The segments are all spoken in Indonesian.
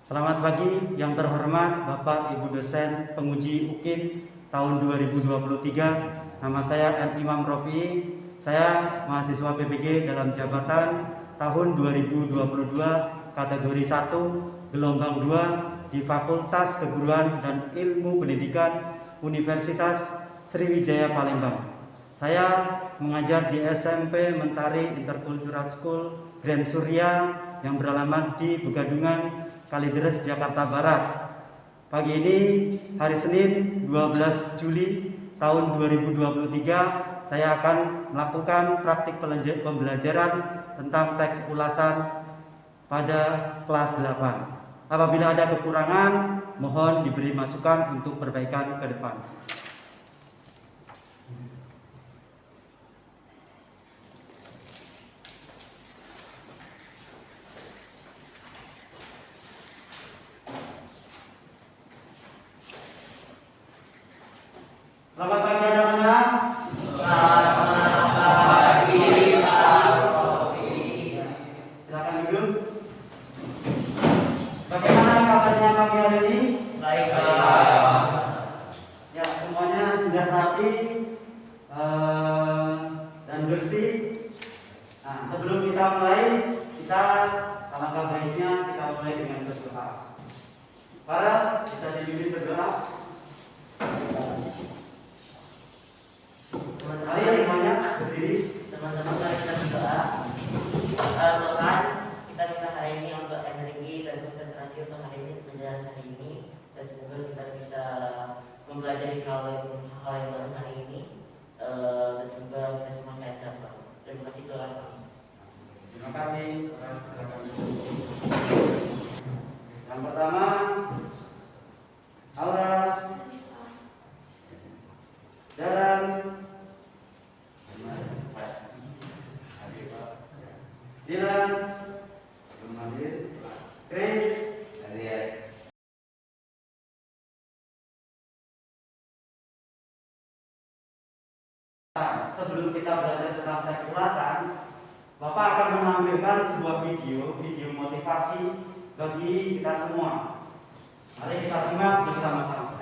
Selamat pagi yang terhormat Bapak Ibu dosen penguji UKIN tahun 2023. Nama saya M. Imam Rofi. Saya mahasiswa PBG dalam jabatan tahun 2022 kategori 1 gelombang 2 di Fakultas Keguruan dan Ilmu Pendidikan Universitas Sriwijaya Palembang. Saya mengajar di SMP Mentari Intercultural School Grand Surya yang beralamat di Begadungan, Kalideres, Jakarta Barat. Pagi ini hari Senin 12 Juli tahun 2023 saya akan melakukan praktik pembelajaran tentang teks ulasan pada kelas 8. Apabila ada kekurangan, mohon diberi masukan untuk perbaikan ke depan. Selamat pagi anak-anak. Selamat pagi Pak Rofi. Silakan duduk. Bagaimana kabarnya pagi hari ini? Baik Pak. Ya, semuanya sudah rapi dan bersih. Nah, sebelum kita mulai, alangkah baiknya kita mulai dengan berdoa. Para bisa dibimbing berdoa. Mari semuanya berdiri. Teman-teman, mari kita berdoa. Tuhan, kita minta hari ini untuk energi dan konsentrasi untuk hari ini, menjalani hari ini, dan semoga kita bisa mempelajari hal yang baru hari ini, dan semoga kita semua sehat selalu. Terima kasih Tuhan. Terima kasih. Yang pertama, Aura, Daran, Dilan, Chris, sebelum kita belajar tentang teks ulasan, Bapak akan menampilkan sebuah video motivasi bagi kita semua. Mari kita simak bersama-sama.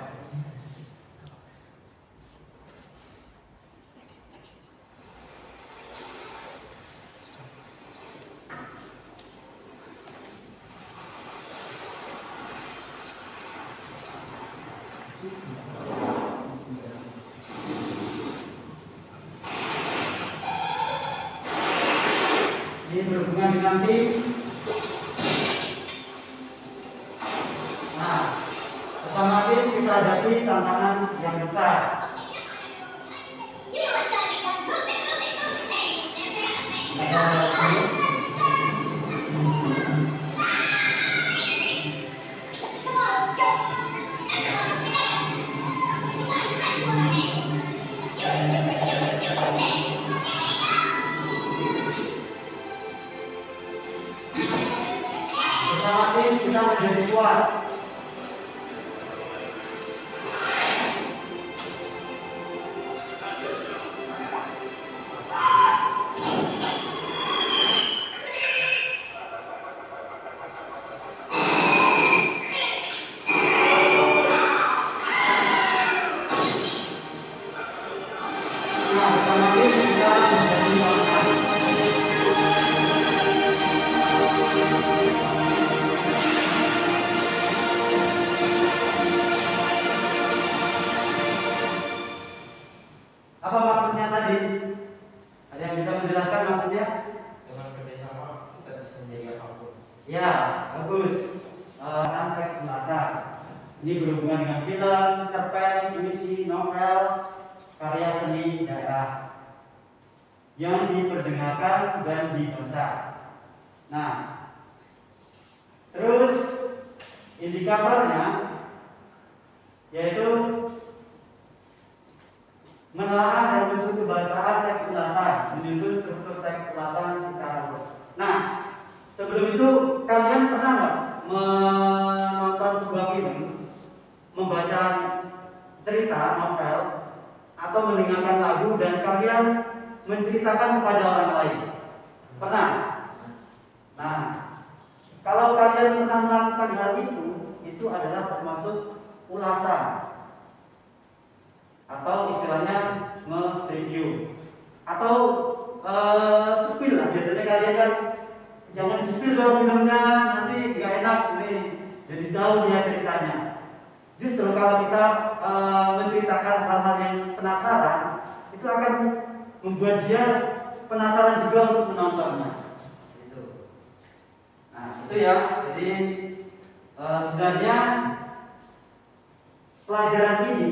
Ini berhubungan dengan tim. Nah, bersama tim kita hadapi tantangan yang besar. Bersama tim kita menjadi kuat. Nah, bersama tim kita menjadi kuat. Apa maksudnya tadi? Ada yang bisa menjelaskan maksudnya? Dengan kerjasama kita bisa menjadi apapun. Ya, bagus. Teks ulasan. Ini berhubungan dengan film, cerpen, puisi, novel, karya seni daerah yang diperdengarkan dan dibaca. Nah, terus indikatornya yaitu menelaah dan unsur kebahasaan teks ulasan, menyusun struktur teks ulasan secara urut. Nah, sebelum itu kalian pernah nggak menonton sebuah film, membaca cerita novel, atau mendengarkan lagu dan kalian menceritakan kepada orang lain? Pernah? Nah, Kalau kalian pernah melakukan hal itu adalah termasuk ulasan atau istilahnya nge-review atau spill lah. Biasanya kalian kan jangan di spill dong filmnya, nanti nggak enak nih, jadi tahu dia ceritanya. Justru kalau kita menceritakan hal-hal yang penasaran, itu akan membuat dia penasaran juga untuk menontonnya. Nah, itu ya. Jadi sebenarnya pelajaran ini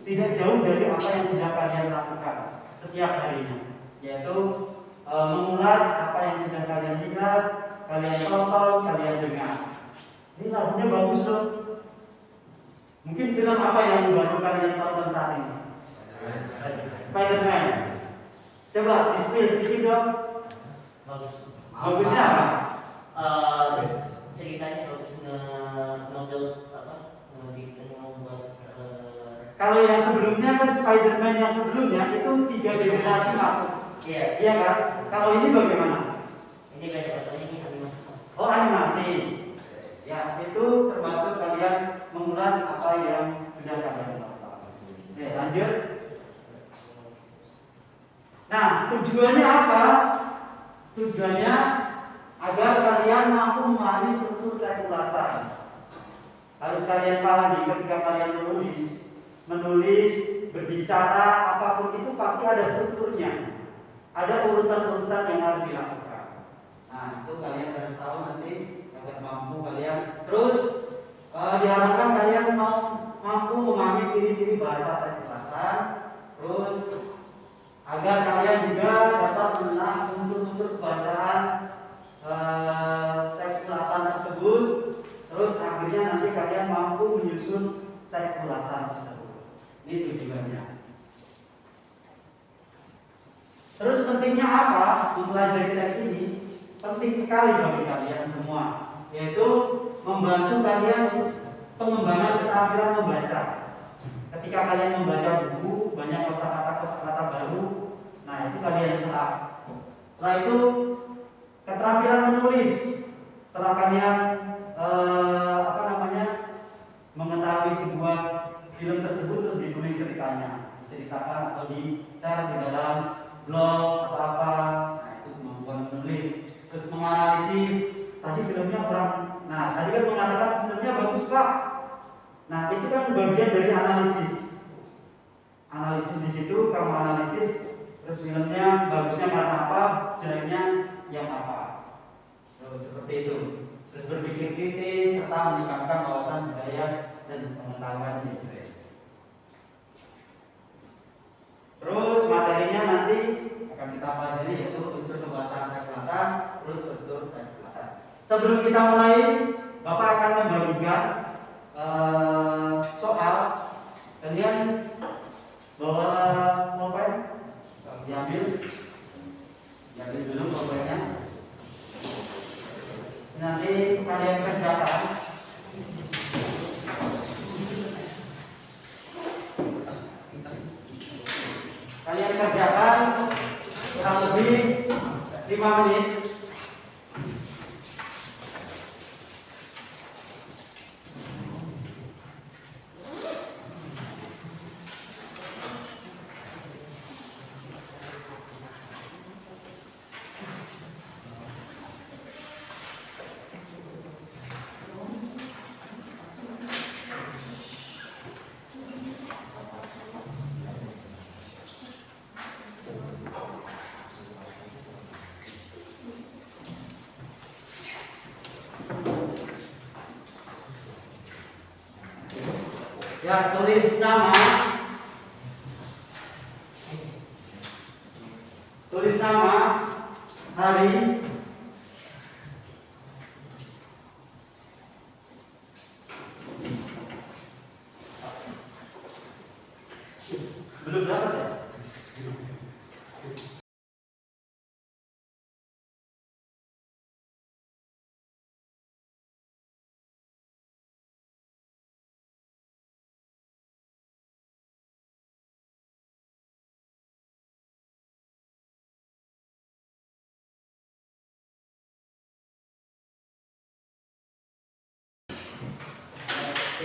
tidak jauh dari apa yang sudah kalian lakukan setiap harinya, yaitu mengulas apa yang sudah kalian lihat, kalian tonton, kalian dengar. Ini lagunya bagus loh. Mungkin film apa yang baru kalian tonton saat ini? Spider-Man. Coba di-spill sedikit dong. Bagusnya apa? Ceritanya bagus nge-build apa? Nge-build Kalau yang sebelumnya kan Spider-Man yang sebelumnya itu 3 generasi masuk. Iya kan? Kalau ini bagaimana? Ini beda bahasanya, ini animasi. Oh, animasi. Ya, itu termasuk kalian mengulas apa yang sudah kalian lakukan. Oke, lanjut. Nah, tujuannya apa? Tujuannya agar kalian mampu memahami struktur dan ulasan. Harus kalian pahami ketika kalian menulis, berbicara, apapun itu pasti ada strukturnya. Ada urutan-urutan yang harus dilakukan. Nah, itu kalian harus tahu nanti agar mampu kalian. Terus diharapkan kalian mampu memahami ciri-ciri bahasa dan ulasan. Terus agar kalian juga dapat mengenal unsur-unsur kebahasaan teks ulasan tersebut. Terus akhirnya nanti kalian mampu menyusun teks ulasan tersebut. Ini tujuannya. Terus pentingnya apa mempelajari teks ini? Penting sekali bagi kalian semua, yaitu membantu kalian pengembangan keterampilan membaca. Ketika kalian membaca buku, banyak kosakata baru, nah itu kalian serap. Setelah itu keterampilan menulis. Setelah kalian mengetahui sebuah film tersebut terus ditulis diceritakan atau di-share di dalam blog atau apa, nah itu kemampuan menulis. Terus menganalisis, tadi filmnya kurang, nah tadi kan mengatakan filmnya bagus pak, nah itu kan bagian dari analisis. Analisis di situ kamu analisis, terus filmnya bagusnya karena apa, jeleknya yang apa, terus seperti itu. Terus berpikir kritis serta meningkatkan wawasan budaya dan pengetahuan gitu. Terus materinya nanti akan kita pelajari yaitu unsur pembahasan teks ulasan, terus struktur teks ulasan. Sebelum kita mulai, Bapak akan membagikan soal. Kalian bawa pulpen? Diambil dulu pulpennya. Nanti kalian kerjakan. Kalian kerjakan kurang lebih 5 menit. Ya, tulis nama. Tulis nama, hari, belum dapat ya?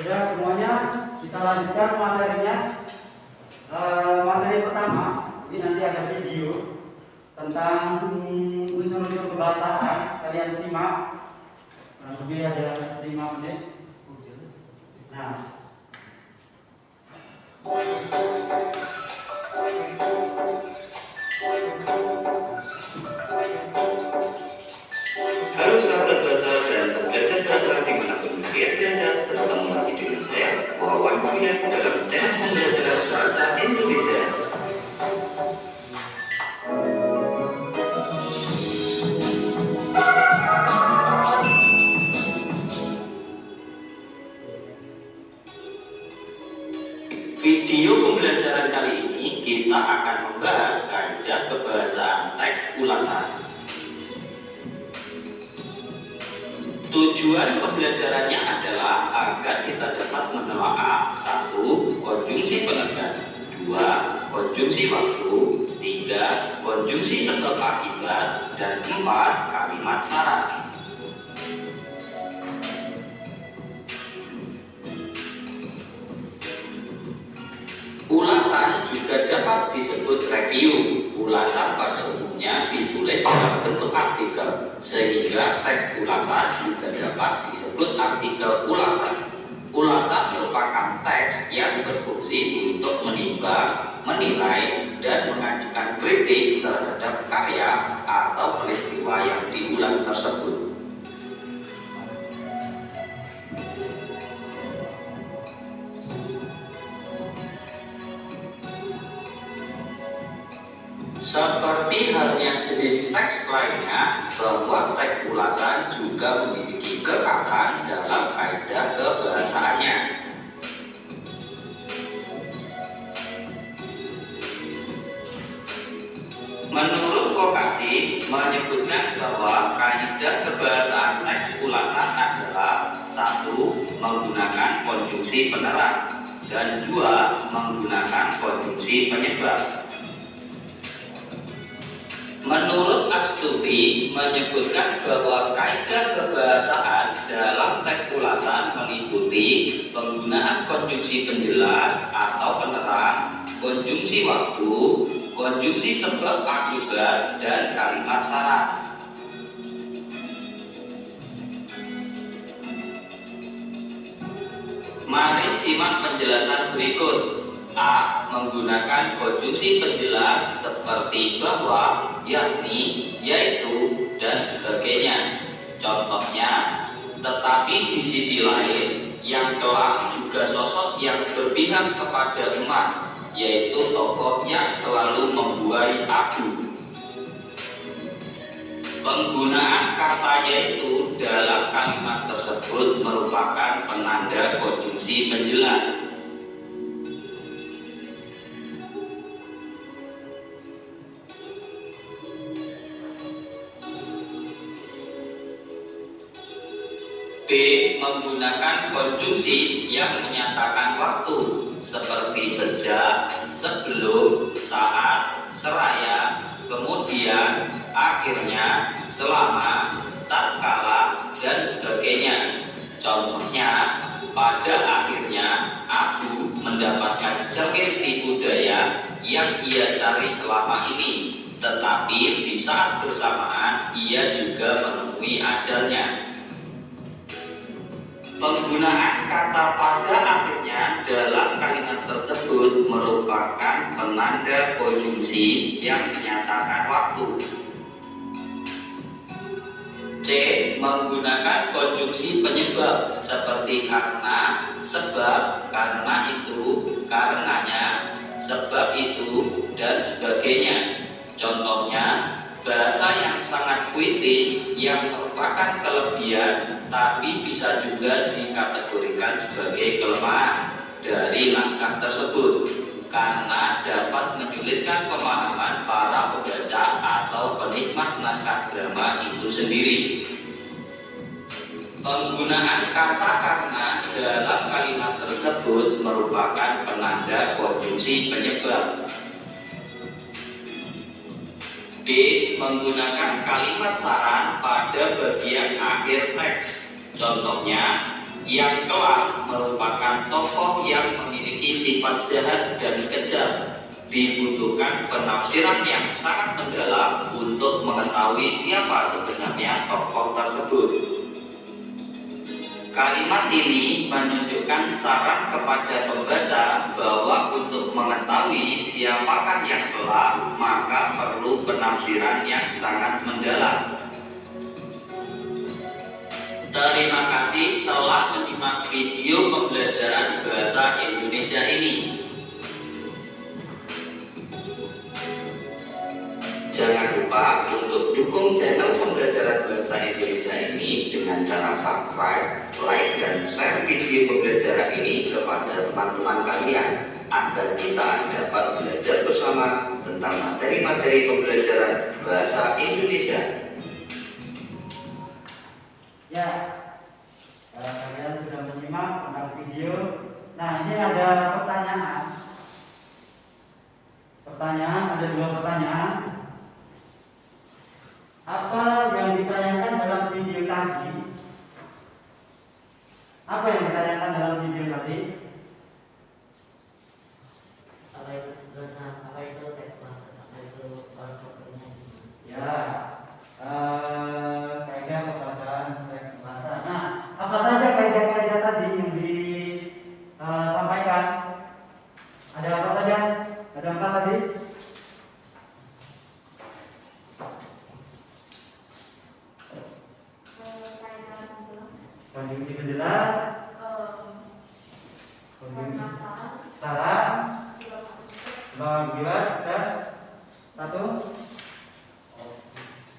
Sudah semuanya, kita lanjutkan materinya. Materi pertama, ini nanti ada video tentang unsur-unsur kebahasaan. Kalian simak, kurang lebih ada 5 menit. Nah, halo sahabat baca dan pembelajar bahasa dimanapun kalian berada, bertemu lagi dengan saya, Wawan Mulia, dalam channel pembelajaran bahasa Indonesia. Video pembelajaran kali ini kita akan membahas kaidah kebahasaan teks ulasan. Tujuan pembelajarannya adalah agar kita dapat menelaah 1. Konjungsi penegas, 2. Konjungsi waktu, 3. Konjungsi sebab akibat, dan 4. Kalimat syarat. Ulasan juga dapat disebut review. Ulasan pada umumnya ditulis dalam bentuk artikel, sehingga teks ulasan juga dapat disebut artikel ulasan. Ulasan merupakan teks yang berfungsi untuk menimbang, menilai, dan mengajukan kritik terhadap karya atau peristiwa yang diulas tersebut. Seperti halnya jenis teks lainnya, bahwa teks ulasan juga memiliki kekhasan dalam kaidah kebahasaannya. Menurut Kokasi, menyebutkan bahwa kaidah kebahasaan teks ulasan adalah 1. Menggunakan konjungsi penerang, dan 2. Menggunakan konjungsi penyebab. Menurut Astuti, menyebutkan bahwa kaidah kebahasaan dalam teks ulasan meliputi penggunaan konjungsi penjelas atau penerang, konjungsi waktu, konjungsi sebab akibat, dan kalimat syarat. Mari simak penjelasan berikut. A. Menggunakan konjungsi penjelas seperti bahwa, yakni, yaitu, dan sebagainya. Contohnya, tetapi di sisi lain, yang kelak juga sosok yang berpihak kepada emak, yaitu tokoh yang selalu membuai aku. Penggunaan kata yaitu dalam kalimat tersebut merupakan penanda konjungsi penjelas. B. Menggunakan konjungsi yang menyatakan waktu seperti sejak, sebelum, saat, seraya, kemudian, akhirnya, selama, tatkala, dan sebagainya. Contohnya, pada akhirnya aku mendapatkan cermin tipu daya yang ia cari selama ini, tetapi di saat bersamaan ia juga menemui ajalnya. Penggunaan kata pada akhirnya dalam kalimat tersebut merupakan penanda konjungsi yang menyatakan waktu. C. Menggunakan konjungsi penyebab seperti karena, sebab, karena itu, karenanya, sebab itu, dan sebagainya. Contohnya, bahasa yang sangat puitis yang merupakan kelebihan tapi bisa juga dikategorikan sebagai kelemahan dari naskah tersebut karena dapat menyulitkan pemahaman para pembaca atau penikmat naskah drama itu sendiri. Penggunaan kata karena dalam kalimat tersebut merupakan penanda konjungsi penyebab. D. Menggunakan kalimat saran pada bagian akhir teks. Contohnya, yang kelak merupakan tokoh yang memiliki sifat jahat dan kejam. Dibutuhkan penafsiran yang sangat mendalam untuk mengetahui siapa sebenarnya tokoh tersebut. Kalimat ini menunjukkan saran kepada pembaca bahwa untuk mengetahui siapakah yang telah, maka perlu penafsiran yang sangat mendalam. Terima kasih telah menyimak video pembelajaran bahasa Indonesia ini. Jangan lupa untuk dukung channel pembelajaran bahasa Indonesia ini dengan cara subscribe, like, dan share video pembelajaran ini kepada teman-teman kalian agar kita dapat belajar bersama tentang materi-materi pembelajaran bahasa Indonesia. Ya, kalian sudah menyimak tentang video. Nah, ini ada pertanyaan. Ada dua pertanyaan. Apa yang ditanyakan dalam video tadi? Apa yang ditanyakan dalam video tadi? Apa itu teks bahasa, apa itu konsepnya? Ya, kaidah pembahasan teks bahasa. Nah, apa saja kaidah-kaidah tadi yang disampaikan? Ada apa saja? Ada 4 tadi. Konjungsi penjelas, konjungsi syarat, bagian dan satu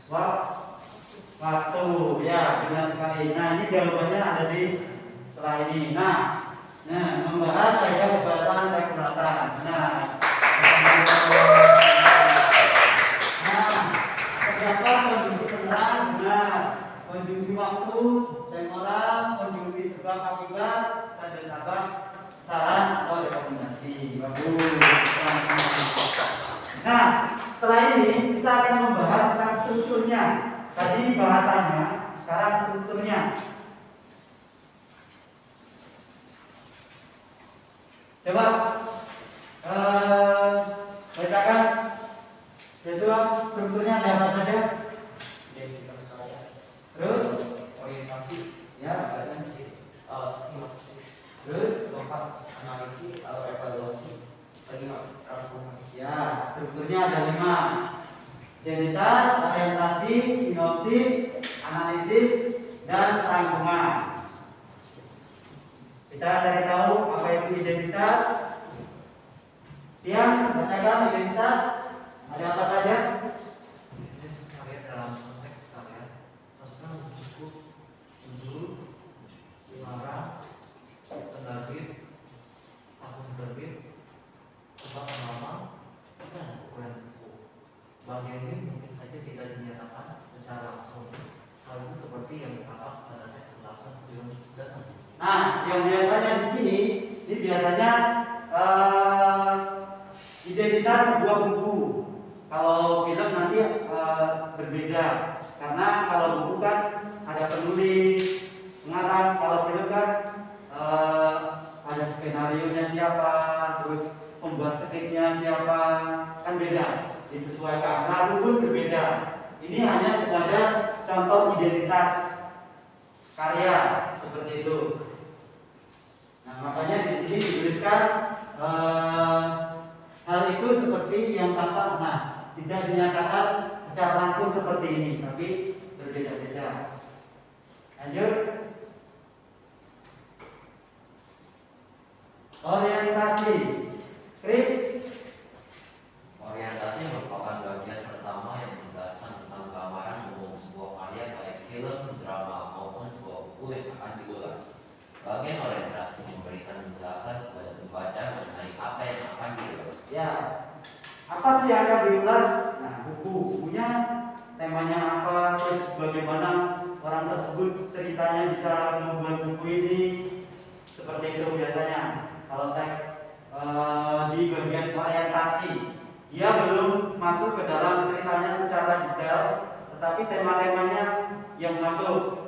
waktu. Ya, benar sekali. Nah, ini jawabannya ada di setelah ini. Nah, membahas kaidah pembahasan teks ulasan. Terdapat konjungsi penjelas, konjungsi waktu, temporal, konjungsi sebab akibat, dan terdapat saran atau rekomendasi. Bagus. Nah, setelah ini kita akan membahas tentang strukturnya. Tadi bahasanya, sekarang strukturnya. Coba bacakan. Joshua, strukturnya ada apa saja? Identitas karya, Terus, orientasi, ya, sinopsis, terus, keempat analisis atau evaluasi, kelima rangkuman. ya, strukturnya ada 5. Identitas, orientasi, sinopsis, analisis, dan rangkuman. Kita cari tahu apa itu identitas. Tiang, bacakan identitas. Ada apa saja? Identitas karya dalam konteks karya, sastra cukup, judul, pengarang, penerbit, akun terbit, tempat nama, dan ukuran buku. Bagian ini mungkin saja tidak dinyatakan secara langsung. Hal itu seperti yang ditangkap pada teks ulasan film dan Nah, yang biasanya di sini, ini biasanya identitas sebuah buku. Kalau film nanti berbeda, karena kalau buku kan ada penulis, pengarang. Kalau film kan ada skenario-nya siapa, terus pembuat skripnya siapa, kan beda, disesuaikan. Lagu pun berbeda. Ini hanya sekadar contoh identitas karya seperti itu. Nah, makanya di sini dituliskan hal itu seperti yang tampak. Nah, tidak dinyatakan secara langsung seperti ini, tapi berbeda-beda. Lanjut. Orientasi. Chris. Orientasi merupakan bagian pertama yang menjelaskan tentang gambaran umum sebuah karya baik film, drama, maupun sebuah buku yang akan diulas. Bagian orientasi memberikan penjelasan kepada pembaca mengenai apa yang akan diulas. Ya, apa sih yang akan diulas? Nah, bukunya temanya apa, terus bagaimana orang tersebut ceritanya bisa membuat buku ini, seperti itu biasanya. Kalau teks di bagian orientasi, dia belum masuk ke dalam ceritanya secara detail, tetapi tema-temanya yang masuk.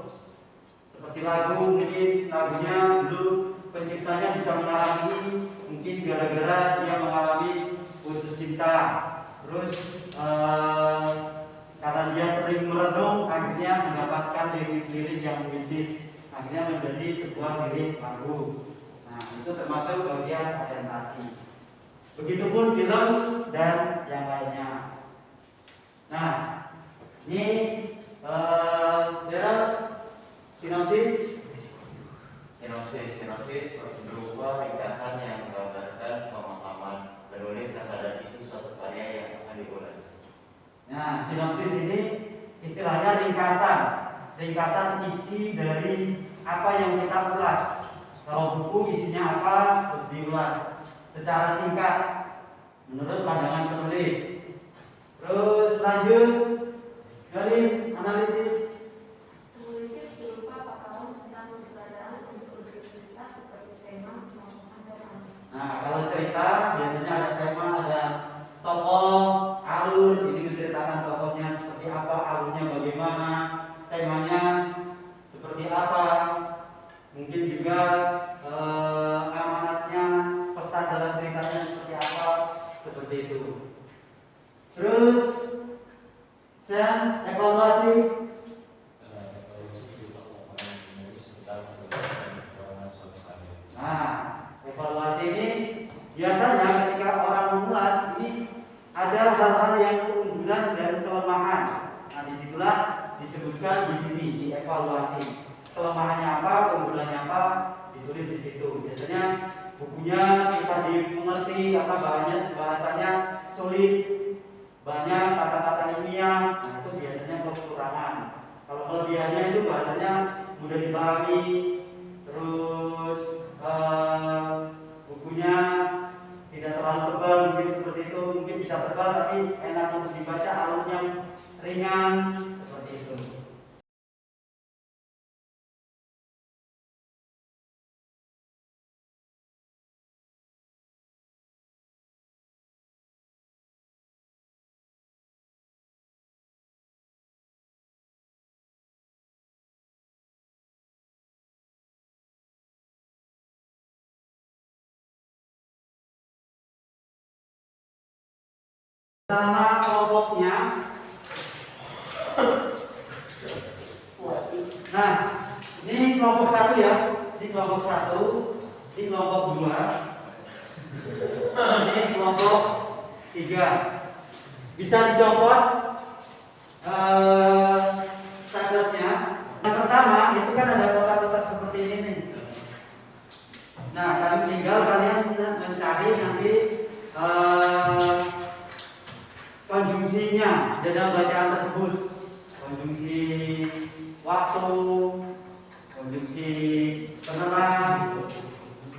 Seperti lagu, mungkin lagunya dulu penciptanya bisa mengalami mungkin gara-gara dia mengalami putus cinta, terus karena dia sering merenung akhirnya mendapatkan lirik-lirik yang puitis, akhirnya menjadi sebuah lirik lagu. Nah, itu termasuk bagian orientasi. Begitupun film dan yang lainnya. Nah, ini sinopsis berupa ringkasan yang menggambarkan pemahaman penulis terhadap isu suatu karya yang akan ditulis. Nah, sinopsis ini istilahnya ringkasan isi dari apa yang kita ulas. Kalau buku isinya apa, harus diulas secara singkat menurut pandangan penulis. Terus lanjut dari analisis. Analisis berupa paparan tentang keberadaan unsur-unsur cerita seperti tema maupun ancaman. Nah, kalau cerita biasanya ada tema, ada tokoh, alur. Ini menceritakan tokohnya seperti apa, alurnya bagaimana, temanya seperti apa. Mungkin juga amanatnya, pesan dalam ceritanya seperti apa, seperti itu. Terus evaluasi. Nah, evaluasi ini biasanya ketika orang mengulas ini ada hal-hal yang keunggulan dan kelemahan. Nah, disitulah disebutkan di sini di evaluasi. Kelemahannya apa, keunggulannya apa, ditulis di situ. Biasanya bukunya susah dimengerti karena bahasanya sulit, banyak kata-kata ilmiah. Nah, itu biasanya kekurangan. Kalau kelebihannya itu bahasanya mudah dipahami. Terus bukunya tidak terlalu tebal, mungkin seperti itu. Mungkin bisa tebal tapi enak untuk dibaca, alurnya ringan, seperti itu. Sama kelompoknya. Nah, ini kelompok 1 ya. Ini kelompok 1, ini kelompok 2, ini kelompok 3. Bisa dicopot statusnya. Yang pertama itu kan ada kotak-kotak seperti ini nih. Nah, kalian tinggal mencari nanti konjungsinya dalam bacaan tersebut. Konjungsi waktu, konjungsi penerang,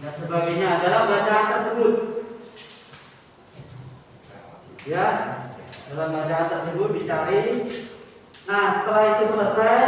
dan sebagainya dalam bacaan tersebut. Ya, dalam bacaan tersebut dicari. Nah, setelah itu selesai,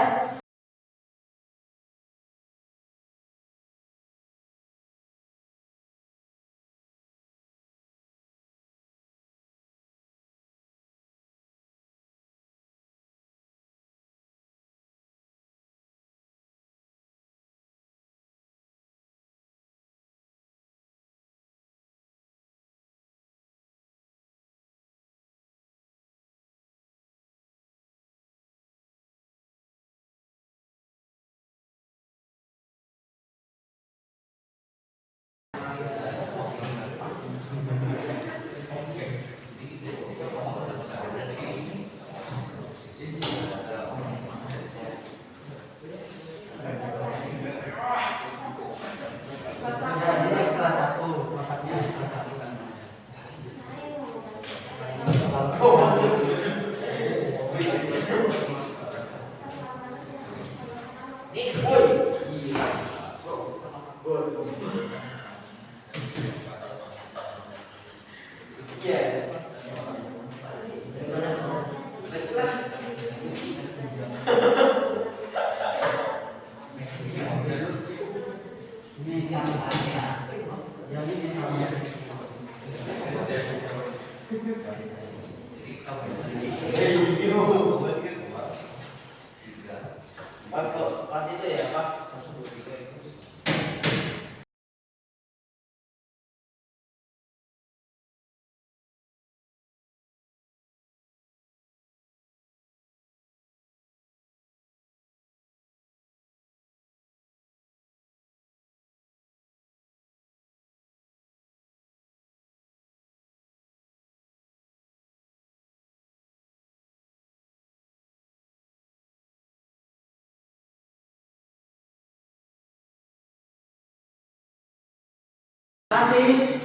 Nanti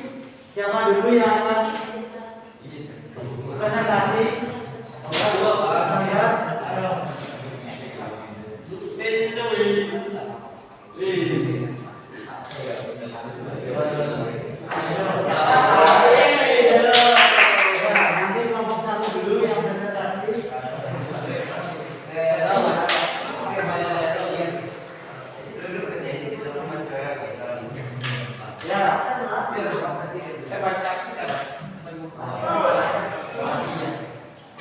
siapa dulu yang akan presentasi? Kita lihat. Nanti kelompok satu dulu yang presentasi. Ya.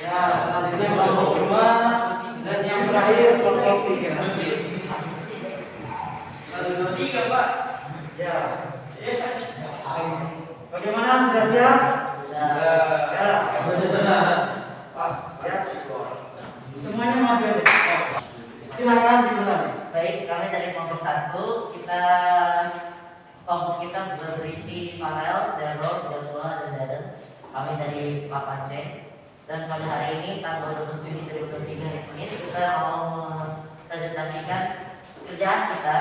Ya, selanjutnya kelompok 2 dan yang terakhir kelompok 3. Ya. Bagaimana, sudah siap? Ya. Ya. Semuanya maju. Silakan dimulai. Baik, kami dari kelompok 1, kelompok kita berisi Farel, Darul, Joshua, dan Darren. Kami dari Papan C. Dan pada hari ini tanggal 27 Juni 2023 hari Senin, kita mau presentasikan kerjaan kita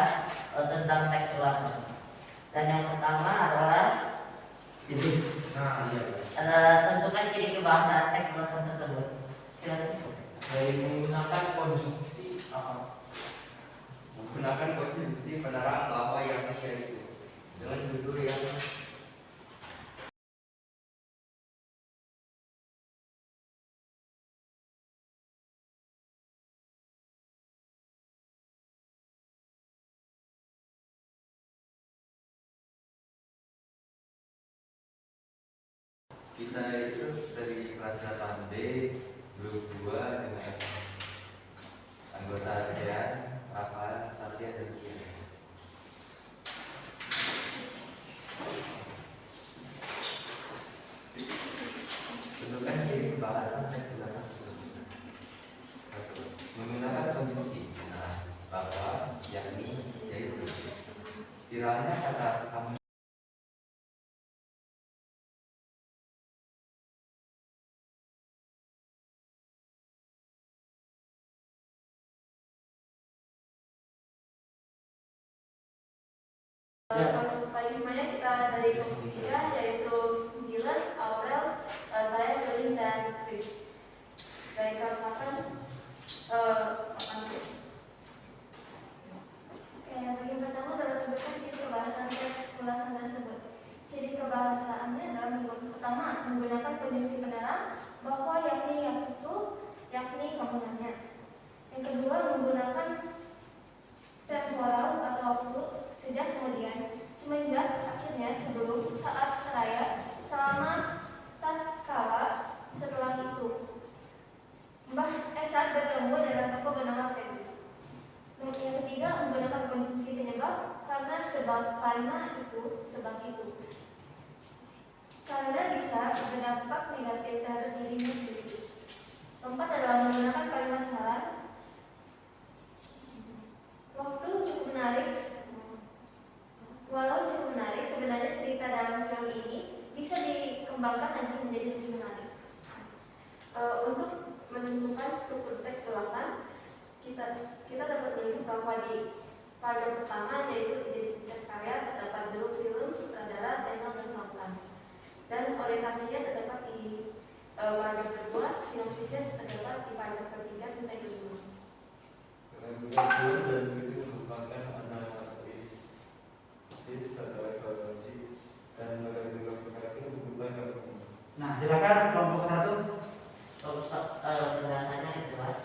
tentang teks ulasan. Dan yang pertama adalah tentukan ciri kebahasaan teks ulasan tersebut. Silakan. Menggunakan konjungsi menggunakan konjungsi penerang bahwa yakni yaitu dengan judul yang Kita itu dari kelas 8B grup 2 dengan anggota ASEAN, Rafael, Satya, dan Kian. Tentukan ciri bahasan teks ulasan tersebut. Menggunakan konjungsi bahwa yakni yaitu. Kiranya kata kamu Pagi semuanya, kita dari kelompok 3 yaitu Dylan, Aurel, saya, Selin, dan Chris. Dari kelas 8 bagian pertama adalah tentukan ciri kebahasan teks ulasan tersebut. Ciri kebahasaannya adalah pertama, menggunakan konjungsi penerang bahwa yakni itu, yakni penggunanya. Yang kedua, menggunakan temporal atau waktu sejak, kemudian, semenjak, akhirnya, sebelum, saat, seraya, selama, tatkala, setelah itu. Saat bertemu dengan tokoh bernama Febri. Yang ketiga, menggunakan konjungsi penyebab karena itu, sebab itu. Karena bisa berdampak negatif terhadap dirinya sendiri. Keempat adalah menggunakan kalimat saran. Waktu cukup menarik. Walau cukup menarik, sebenarnya cerita dalam film ini bisa dikembangkan lagi menjadi lebih menarik. Untuk menentukan struktur teks ulasan, kita dapat melihat bahwa di paragraf pertama yaitu identitas karya terdapat dulu film, sutradara, tema, dan samplan. Dan orientasinya terdapat di paragraf kedua, sinopsisnya terdapat di paragraf ketiga sampai kelima. dan itu merupakan analisis atau evaluasi dan bagaimana mengubah. Nah, silakan kelompok 1. Penjelasannya jelas.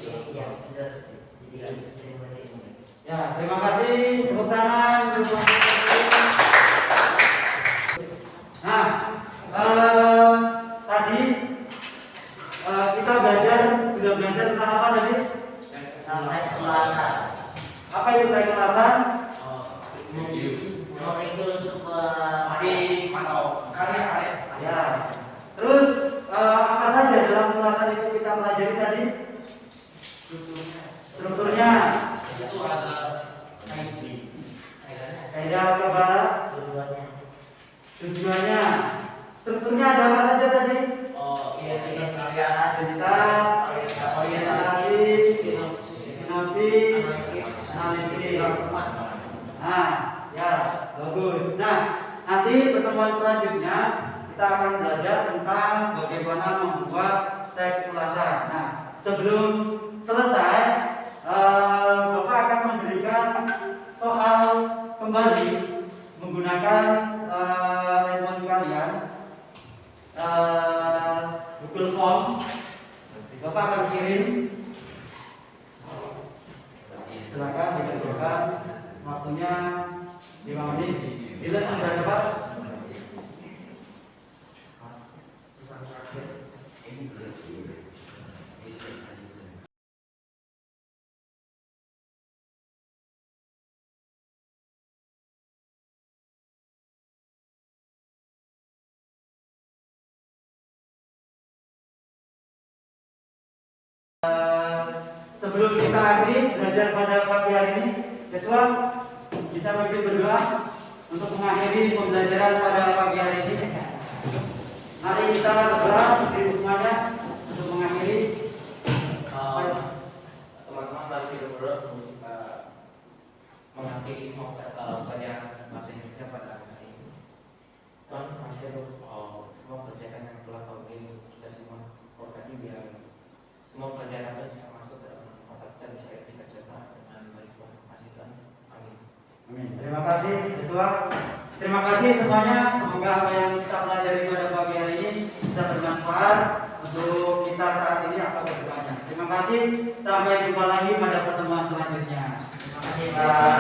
Ya, sudah. Ya, terima kasih. Tepuk tangan. Nah, tadi kita sudah belajar tentang apa tadi? Teks ulasan. Apa itu teks ulasan? Mereview sebuah karya-karya. Ya. Terus apa saja dalam ulasan itu kita pelajari tadi? Strukturnya. itu ada Kaidah apa? Tujuannya. Strukturnya ada apa saja tadi? identitas karya, orientasi, sinopsis, analisis. Nah, ya, bagus. Nah, nanti pertemuan selanjutnya kita akan belajar tentang bagaimana membuat teks ulasan. Nah, sebelum selesai, Bapak akan memberikan soal kembali menggunakan handphone kalian, Google Form. Bapak akan kirim. Silakan dikerjakan. Waktunya 5 menit. Bila sudah dapat, sebelum kita akhiri belajar pada pagi hari ini, siswa bisa berdiri berdoa untuk mengakhiri pembelajaran pada pagi hari ini. Mari kita berdoa berdiri semuanya untuk mengakhiri. Teman-teman, mari kita berdoa sebelum kita mengakhiri semua pelajaran bahasa Indonesia pada hari ini. Tuhan, masih semua pelajaran yang telah kau beri kita semua berkati biar semua pelajaran kita bisa masuk dalam otak kita, bisa kita cerna dengan baik. Tuhan, masih Tuhan. Amin. Amin. Terima kasih siswa. Terima kasih semuanya. Semoga apa yang kita pelajari pada pagi hari ini bisa bermanfaat untuk kita saat ini atau ke depannya. Terima kasih. Sampai jumpa lagi pada pertemuan selanjutnya. Terima kasih, Pak.